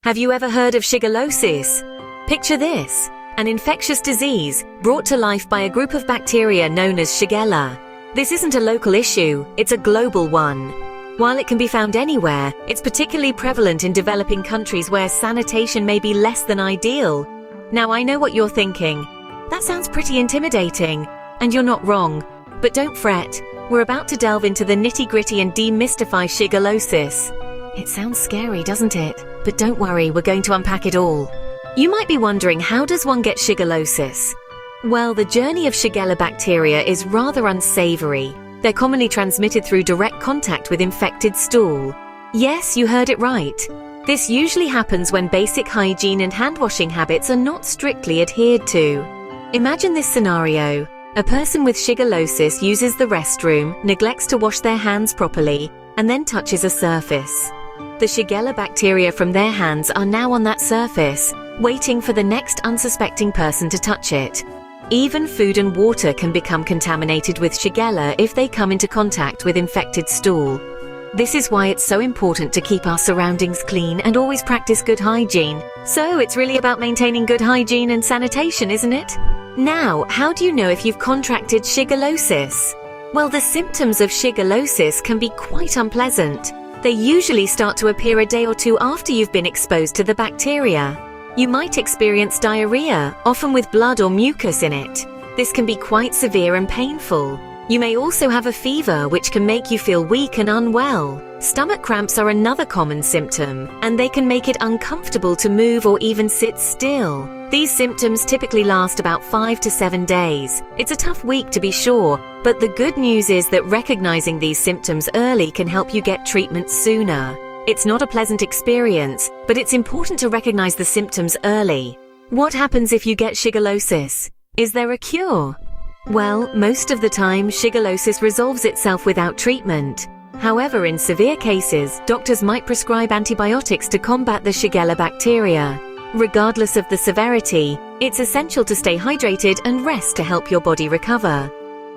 Have you ever heard of shigellosis? Picture this, an infectious disease brought to life by a group of bacteria known as Shigella. This isn't a local issue, it's a global one. While it can be found anywhere, it's particularly prevalent in developing countries where sanitation may be less than ideal. Now I know what you're thinking. That sounds pretty intimidating, and you're not wrong. But don't fret, we're about to delve into the nitty-gritty and demystify shigellosis. It sounds scary, doesn't it? But don't worry, we're going to unpack it all. You might be wondering, how does one get shigellosis? Well, the journey of Shigella bacteria is rather unsavory. They're commonly transmitted through direct contact with infected stool. Yes, you heard it right. This usually happens when basic hygiene and hand-washing habits are not strictly adhered to. Imagine this scenario. A person with shigellosis uses the restroom, neglects to wash their hands properly, and then touches a surface. The Shigella bacteria from their hands are now on that surface, waiting for the next unsuspecting person to touch it. Even food and water can become contaminated with Shigella if they come into contact with infected stool. This is why it's so important to keep our surroundings clean and always practice good hygiene. So it's really about maintaining good hygiene and sanitation, isn't it? Now, how do you know if you've contracted shigellosis? Well, the symptoms of shigellosis can be quite unpleasant. They usually start to appear a day or two after you've been exposed to the bacteria. You might experience diarrhea, often with blood or mucus in it. This can be quite severe and painful. You may also have a fever, which can make you feel weak and unwell. Stomach cramps are another common symptom, and they can make it uncomfortable to move or even sit still. These symptoms typically last about 5 to 7 days. It's a tough week to be sure, but the good news is that recognizing these symptoms early can help you get treatment sooner. It's not a pleasant experience, but it's important to recognize the symptoms early. What happens if you get shigellosis? Is there a cure? Well, most of the time, shigellosis resolves itself without treatment. However, in severe cases, doctors might prescribe antibiotics to combat the Shigella bacteria. Regardless of the severity, it's essential to stay hydrated and rest to help your body recover.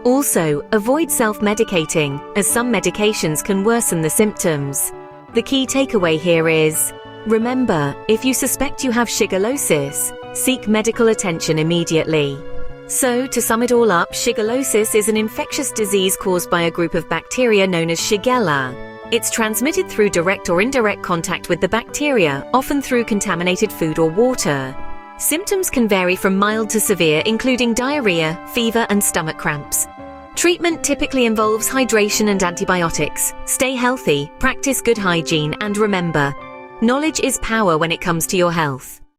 Also, avoid self-medicating, as some medications can worsen the symptoms. The key takeaway here is, remember, if you suspect you have shigellosis, seek medical attention immediately. So, to sum it all up, shigellosis is an infectious disease caused by a group of bacteria known as Shigella. It's transmitted through direct or indirect contact with the bacteria, often through contaminated food or water. Symptoms can vary from mild to severe, including diarrhea, fever, and stomach cramps. Treatment typically involves hydration and antibiotics. Stay healthy, practice good hygiene, and remember, knowledge is power when it comes to your health.